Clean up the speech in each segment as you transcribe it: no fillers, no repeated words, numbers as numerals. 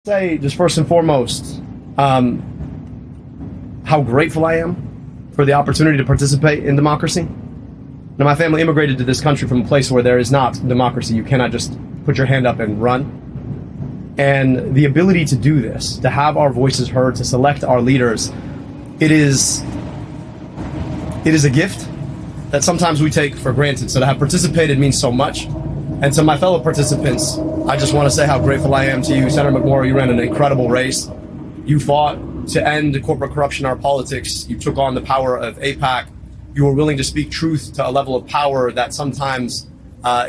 Say, just first and foremost, how grateful I am for the opportunity to participate in democracy. Now, my family immigrated to this country from a place where there is not democracy. You cannot just put your hand up and run. And the ability to do this, to have our voices heard, to select our leaders, it is a gift that sometimes we take for granted. So to have participated means so much. And to my fellow participants, I just want to say how grateful I am to you. Senator McMorrow, you ran an incredible race. You fought to end corporate corruption in our politics. You took on the power of AIPAC. You were willing to speak truth to a level of power that sometimes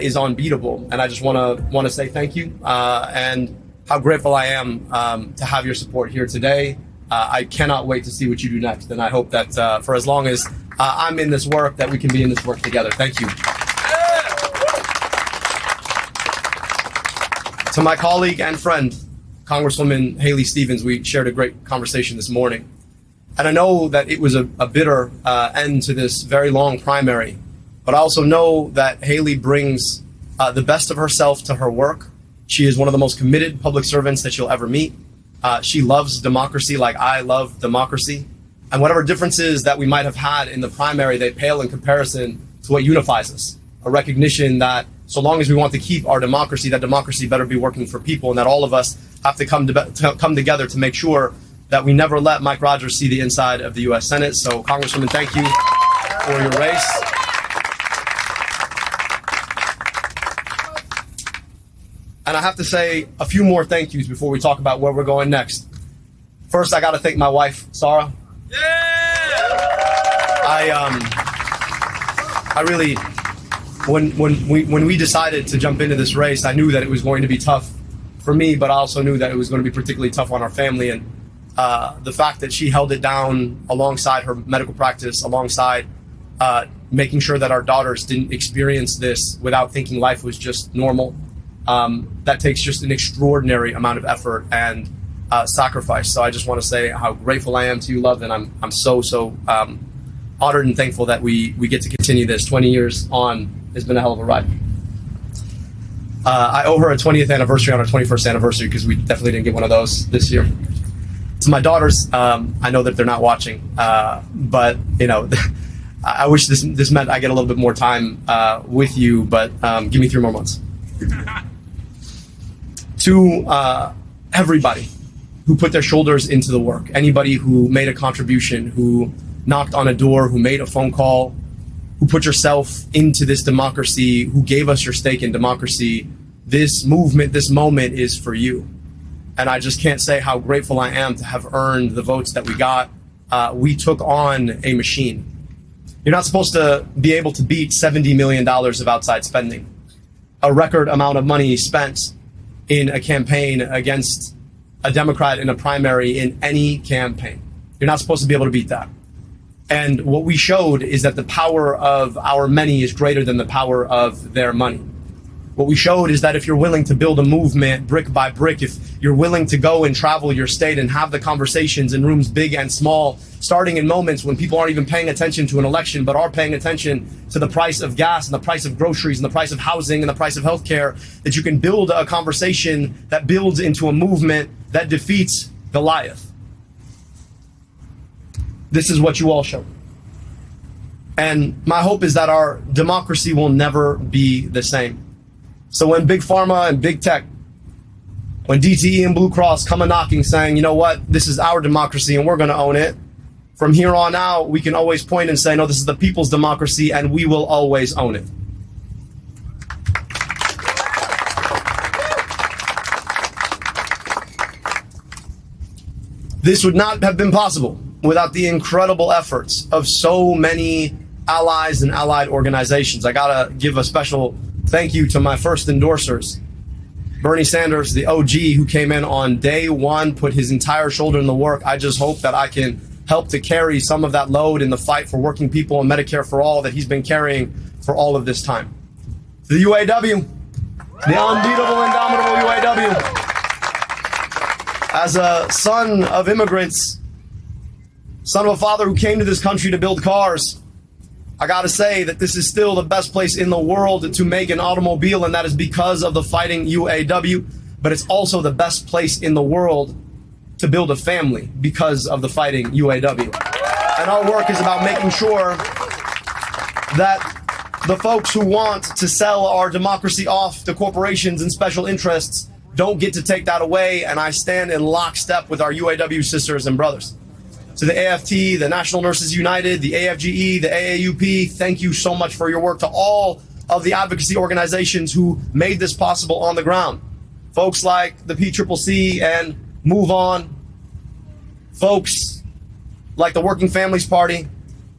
is unbeatable. And I just want to say thank you and how grateful I am to have your support here today. I cannot wait to see what you do next. And I hope that for as long as I'm in this work, that we can be in this work together. Thank you. To my colleague and friend, Congresswoman Haley Stevens, we shared a great conversation this morning. And I know that it was a bitter end to this very long primary, but I also know that Haley brings the best of herself to her work. She is one of the most committed public servants that you'll ever meet. She loves democracy like I love democracy. And whatever differences that we might have had in the primary, they pale in comparison to what unifies us. A recognition that so long as we want to keep our democracy, that democracy better be working for people, and that all of us have to come together to make sure that we never let Mike Rogers see the inside of the U.S. Senate. So, Congresswoman, thank you for your race. And I have to say a few more thank yous before we talk about where we're going next. First, I got to thank my wife, Sarah. I really, when we decided to jump into this race, I knew that it was going to be tough for me, but I also knew that it was going to be particularly tough on our family. And the fact that she held it down alongside her medical practice, alongside making sure that our daughters didn't experience this without thinking life was just normal, that takes just an extraordinary amount of effort and sacrifice. So I just want to say how grateful I am to you, love, and I'm so honored and thankful that we get to continue this. 20 years on has been a hell of a ride. I owe her a 20th anniversary on our 21st anniversary because we definitely didn't get one of those this year. To my daughters, I know that they're not watching, but you know, I wish this meant I get a little bit more time with you, but give me 3 more months. To everybody who put their shoulders into the work, anybody who made a contribution, who knocked on a door, who made a phone call, who put yourself into this democracy, who gave us your stake in democracy, this movement, this moment is for you. And I just can't say how grateful I am to have earned the votes that we got. We took on a machine. You're not supposed to be able to beat $70 million of outside spending, a record amount of money spent in a campaign against a Democrat in a primary in any campaign. You're not supposed to be able to beat that. And what we showed is that the power of our many is greater than the power of their money. What we showed is that if you're willing to build a movement brick by brick, if you're willing to go and travel your state and have the conversations in rooms big and small, starting in moments when people aren't even paying attention to an election, but are paying attention to the price of gas and the price of groceries and the price of housing and the price of healthcare, that you can build a conversation that builds into a movement that defeats Goliath. This is what you all showed. And my hope is that our democracy will never be the same. So when Big Pharma and Big Tech, when DTE and Blue Cross come a knocking saying, you know what, this is our democracy and we're going to own it, from here on out, we can always point and say, no, this is the people's democracy and we will always own it. This would not have been possible without the incredible efforts of so many allies and allied organizations. I gotta give a special thank you to my first endorsers. Bernie Sanders, the OG, who came in on day one, put his entire shoulder in the work. I just hope that I can help to carry some of that load in the fight for working people and Medicare for all that he's been carrying for all of this time. To the UAW, the unbeatable, indomitable UAW. As a son of immigrants, son of a father who came to this country to build cars, I gotta say that this is still the best place in the world to make an automobile, and that is because of the fighting UAW. but it's also the best place in the world to build a family because of the Fighting UAW. And our work is about making sure that the folks who want to sell our democracy off to corporations and special interests don't get to take that away, and I stand in lockstep with our UAW sisters and brothers. To the AFT, the National Nurses United, the AFGE, the AAUP, thank you so much for your work. To all of the advocacy organizations who made this possible on the ground. Folks like the PCCC and Move On, folks like the Working Families Party,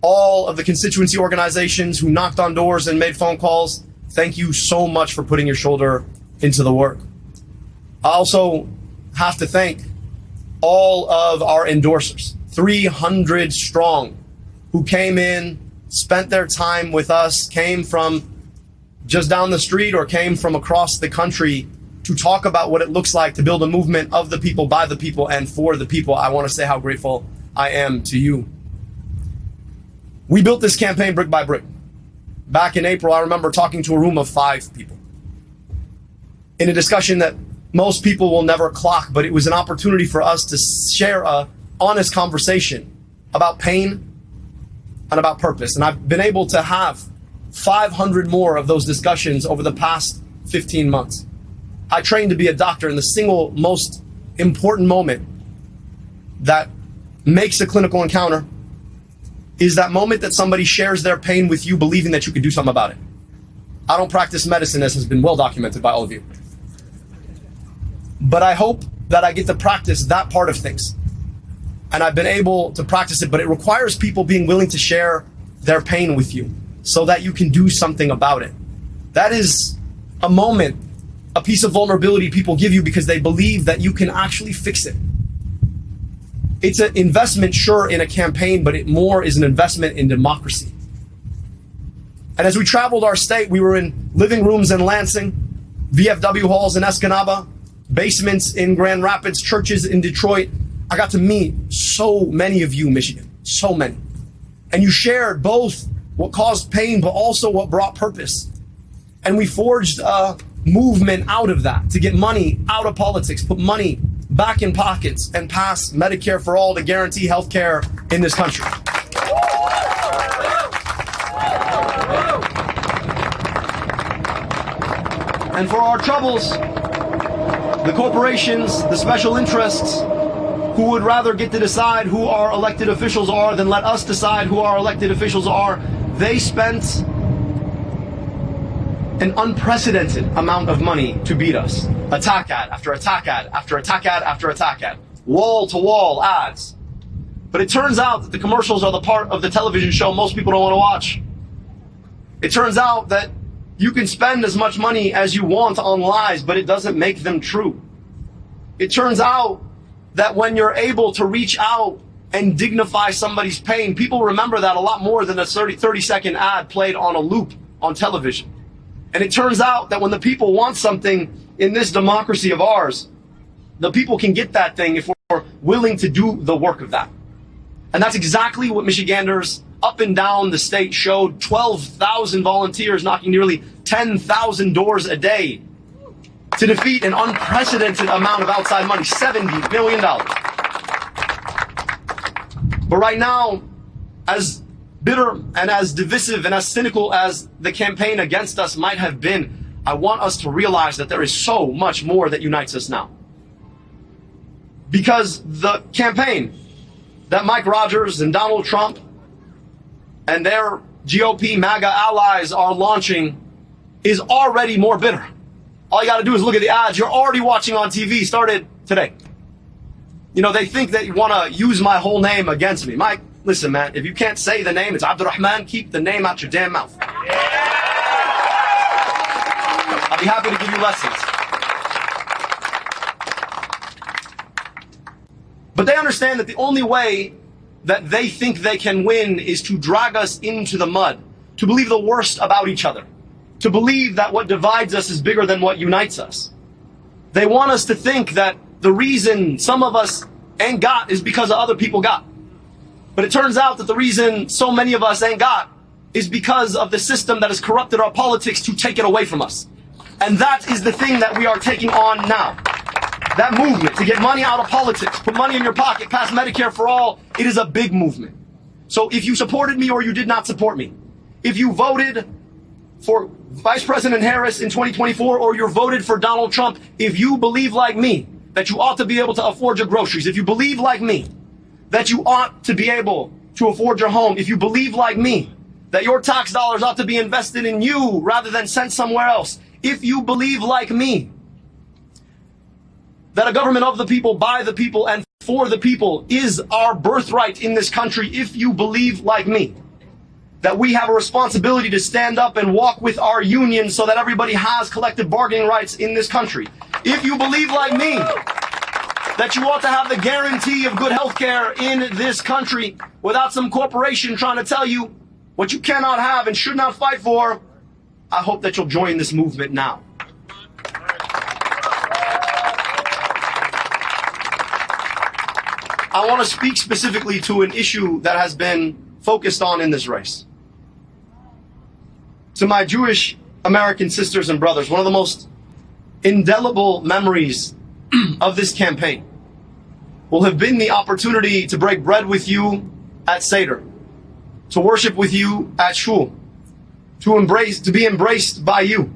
all of the constituency organizations who knocked on doors and made phone calls, thank you so much for putting your shoulder into the work. I also have to thank all of our endorsers, 300 strong, who came in, spent their time with us, came from just down the street or came from across the country to talk about what it looks like to build a movement of the people, by the people, and for the people. I want to say how grateful I am to you. We built this campaign brick by brick. Back in April, I remember talking to a room of 5 people in a discussion that most people will never clock, but it was an opportunity for us to share a honest conversation about pain and about purpose. And I've been able to have 500 more of those discussions over the past 15 months. I trained to be a doctor, and the single most important moment that makes a clinical encounter is that moment that somebody shares their pain with you, believing that you can do something about it. I don't practice medicine, as has been well documented by all of you. But I hope that I get to practice that part of things. And I've been able to practice it, but it requires people being willing to share their pain with you so that you can do something about it. That is a moment, a piece of vulnerability people give you because they believe that you can actually fix it. It's an investment, sure, in a campaign, but it more is an investment in democracy. And as we traveled our state, we were in living rooms in Lansing, VFW halls in Escanaba, basements in Grand Rapids, churches in Detroit. I got to meet so many of you, Michigan, so many. And you shared both what caused pain, but also what brought purpose. And we forged a movement out of that to get money out of politics, put money back in pockets, and pass Medicare for all to guarantee health care in this country. And for our troubles, the corporations, the special interests, who would rather get to decide who our elected officials are than let us decide who our elected officials are, they spent an unprecedented amount of money to beat us. Attack ad after attack ad after attack ad after attack ad. Wall-to-wall ads. But it turns out that the commercials are the part of the television show most people don't want to watch. It turns out that you can spend as much money as you want on lies, but it doesn't make them true. It turns out that when you're able to reach out and dignify somebody's pain, people remember that a lot more than a 30-second ad played on a loop on television. And it turns out that when the people want something in this democracy of ours, the people can get that thing if we're willing to do the work of that. And that's exactly what Michiganders up and down the state showed. 12,000 volunteers knocking nearly 10,000 doors a day to defeat an unprecedented amount of outside money, $70 million. But right now, as bitter and as divisive and as cynical as the campaign against us might have been, I want us to realize that there is so much more that unites us now. Because the campaign that Mike Rogers and Donald Trump and their GOP MAGA allies are launching is already more bitter. All you got to do is look at the ads you're already watching on TV, started today. You know, they think that you want to use my whole name against me. Mike, listen, man, if you can't say the name, it's Abdurrahman, keep the name out your damn mouth. I'll be happy to give you lessons. But they understand that the only way that they think they can win is to drag us into the mud, to believe the worst about each other, to believe that what divides us is bigger than what unites us. They want us to think that the reason some of us ain't got is because of other people got. But it turns out that the reason so many of us ain't got is because of the system that has corrupted our politics to take it away from us. And that is the thing that we are taking on now. that movement to get money out of politics, put money in your pocket, pass Medicare for all, it is a big movement. So if you supported me or you did not support me, if you voted for Vice President Harris in 2024 or you're voted for Donald Trump, if you believe like me that you ought to be able to afford your groceries, if you believe like me that you ought to be able to afford your home, if you believe like me that your tax dollars ought to be invested in you rather than sent somewhere else, if you believe like me that a government of the people, by the people, and for the people is our birthright in this country, if you believe like me that we have a responsibility to stand up and walk with our union so that everybody has collective bargaining rights in this country, if you believe like me that you ought to have the guarantee of good health care in this country without some corporation trying to tell you what you cannot have and should not fight for, I hope that you'll join this movement now. I want to speak specifically to an issue that has been focused on in this race. To my Jewish American sisters and brothers, one of the most indelible memories of this campaign will have been the opportunity to break bread with you at Seder, to worship with you at Shul, to be embraced by you.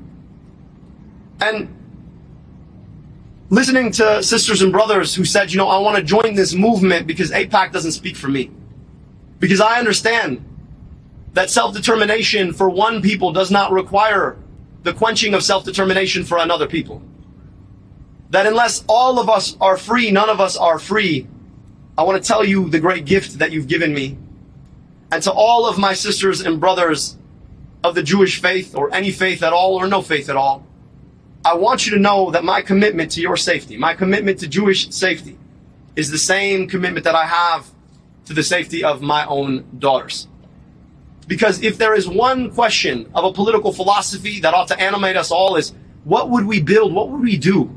And listening to sisters and brothers who said, I want to join this movement because AIPAC doesn't speak for me. Because I understand that self-determination for one people does not require the quenching of self-determination for another people. That unless all of us are free, none of us are free. I want to tell you the great gift that you've given me. And to all of my sisters and brothers of the Jewish faith, or any faith at all, or no faith at all, I want you to know that my commitment to your safety, my commitment to Jewish safety, is the same commitment that I have to the safety of my own daughters. Because if there is one question of a political philosophy that ought to animate us all, is what would we build, what would we do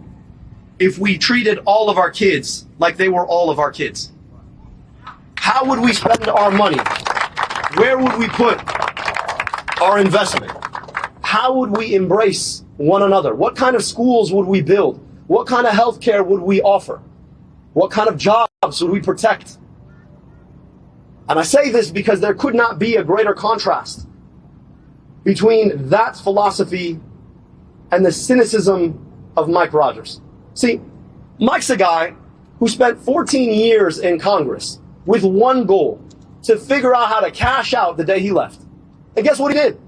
if we treated all of our kids like they were all of our kids? How would we spend our money? Where would we put our investment? How would we embrace one another? What kind of schools would we build? What kind of health care would we offer? What kind of jobs would we protect? And I say this because there could not be a greater contrast between that philosophy and the cynicism of Mike Rogers. See, Mike's a guy who spent 14 years in Congress with one goal: to figure out how to cash out the day he left. And guess what he did?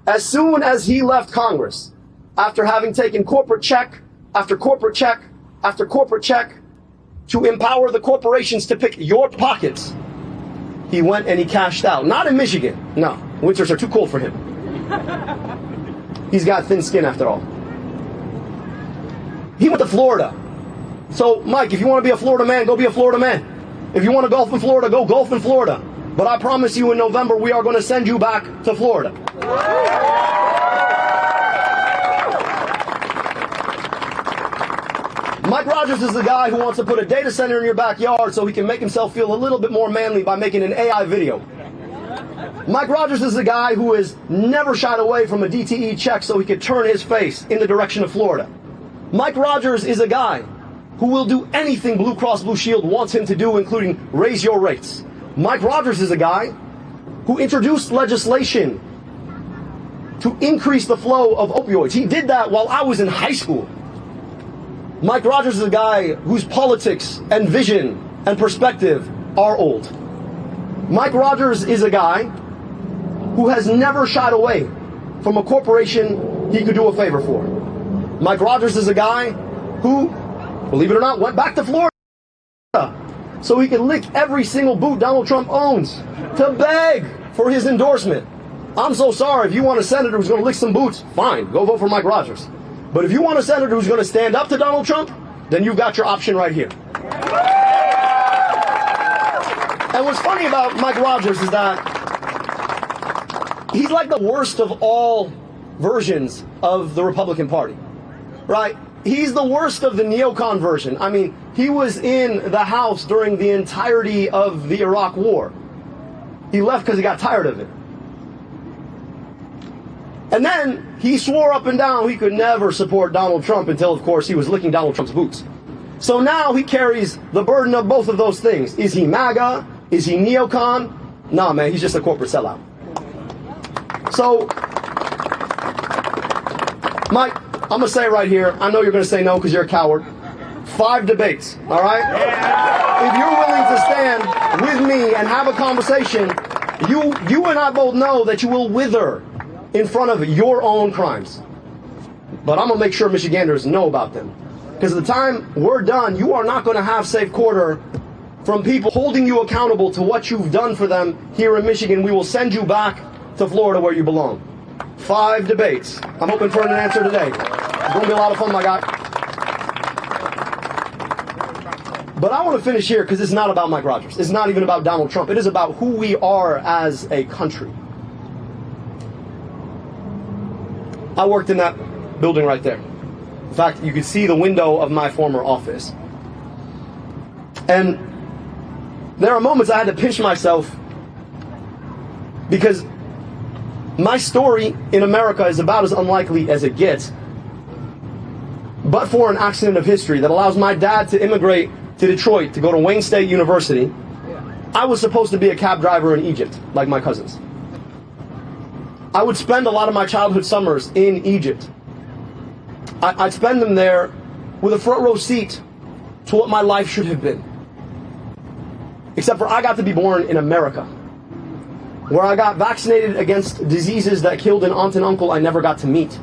As soon as he left Congress, after having taken corporate check after corporate check after corporate check to empower the corporations to pick your pockets, he went and he cashed out. Not in Michigan. No, winters are too cold for him. He's got thin skin after all. He went to Florida. So, Mike, if you want to be a Florida man, go be a Florida man. If you want to golf in Florida, go golf in Florida. But I promise you in November, we are going to send you back to Florida. Mike Rogers is the guy who wants to put a data center in your backyard so he can make himself feel a little bit more manly by making an AI video. Mike Rogers is the guy who has never shied away from a DTE check so he could turn his face in the direction of Florida. Mike Rogers is a guy who will do anything Blue Cross Blue Shield wants him to do, including raise your rates. Mike Rogers is a guy who introduced legislation to increase the flow of opioids. He did that while I was in high school. Mike Rogers is a guy whose politics and vision and perspective are old. Mike Rogers is a guy who has never shied away from a corporation he could do a favor for. Mike Rogers is a guy who, believe it or not, went back to Florida so he could lick every single boot Donald Trump owns to beg for his endorsement. I'm so sorry. If you want a senator who's going to lick some boots, fine, go vote for Mike Rogers. But if you want a senator who's going to stand up to Donald Trump, then you've got your option right here. And what's funny about Mike Rogers is that he's like the worst of all versions of the Republican Party, right? He's the worst of the neocon version. I mean, he was in the House during the entirety of the Iraq War. He left because he got tired of it. And then he swore up and down he could never support Donald Trump until, of course, he was licking Donald Trump's boots. So now he carries the burden of both of those things. Is he MAGA? Is he neocon? Nah, man, he's just a corporate sellout. So, Mike, I'm going to say it right here. I know you're going to say no because you're a coward. 5 debates, all right? Yeah. If you're willing to stand with me and have a conversation, you and I both know that you will wither in front of your own crimes. But I'm going to make sure Michiganders know about them. Because at the time we're done, you are not going to have safe quarter from people holding you accountable to what you've done for them here in Michigan. We will send you back to Florida where you belong. 5 debates. I'm hoping for an answer today. It's going to be a lot of fun, my guy. But I want to finish here because it's not about Mike Rogers. It's not even about Donald Trump. It is about who we are as a country. I worked in that building right there. In fact, you could see the window of my former office. And there are moments I had to pinch myself because my story in America is about as unlikely as it gets, but for an accident of history that allows my dad to immigrate to Detroit to go to Wayne State University. I was supposed to be a cab driver in Egypt, like my cousins. I would spend a lot of my childhood summers in Egypt. I'd spend them there with a front row seat to what my life should have been. Except for I got to be born in America, where I got vaccinated against diseases that killed an aunt and uncle I never got to meet.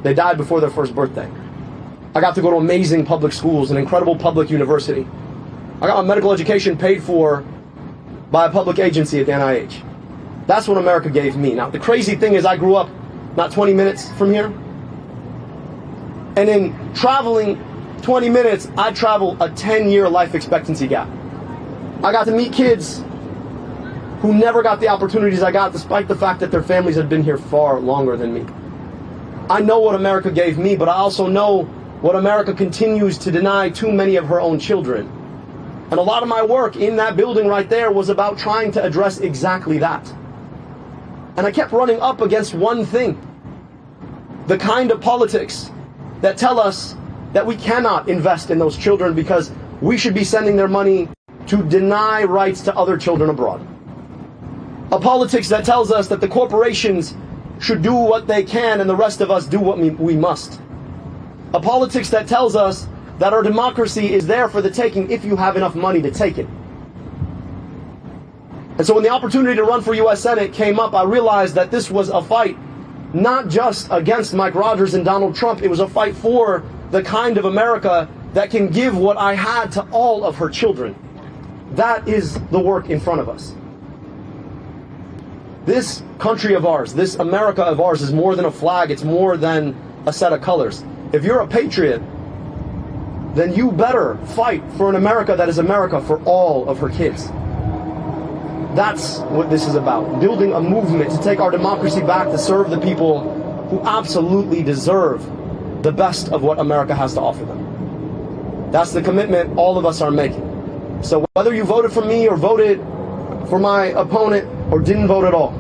They died before their first birthday. I got to go to amazing public schools, an incredible public university. I got my medical education paid for by a public agency at the NIH. That's what America gave me. Now, the crazy thing is I grew up not 20 minutes from here. And in traveling 20 minutes, I travel a 10-year life expectancy gap. I got to meet kids who never got the opportunities I got, despite the fact that their families had been here far longer than me. I know what America gave me, but I also know what America continues to deny too many of her own children. And a lot of my work in that building right there was about trying to address exactly that. And I kept running up against one thing: the kind of politics that tell us that we cannot invest in those children because we should be sending their money to deny rights to other children abroad. A politics that tells us that the corporations should do what they can and the rest of us do what we must. A politics that tells us that our democracy is there for the taking if you have enough money to take it. And so when the opportunity to run for U.S. Senate came up, I realized that this was a fight not just against Mike Rogers and Donald Trump. It was a fight for the kind of America that can give what I had to all of her children. That is the work in front of us. This country of ours, this America of ours, is more than a flag. It's more than a set of colors. If you're a patriot, then you better fight for an America that is America for all of her kids. That's what this is about. Building a movement to take our democracy back, to serve the people who absolutely deserve the best of what America has to offer them. That's the commitment all of us are making. So whether you voted for me or voted for my opponent or didn't vote at all,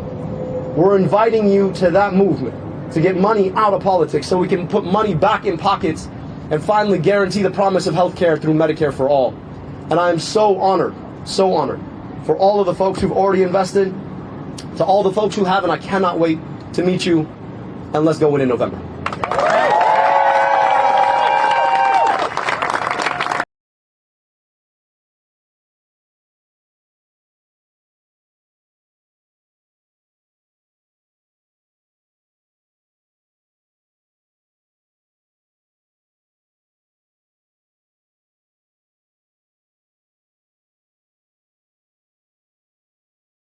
we're inviting you to that movement to get money out of politics so we can put money back in pockets and finally guarantee the promise of health care through Medicare for all. And I am so honored for all of the folks who've already invested, to all the folks who haven't. I cannot wait to meet you, and let's go win in November.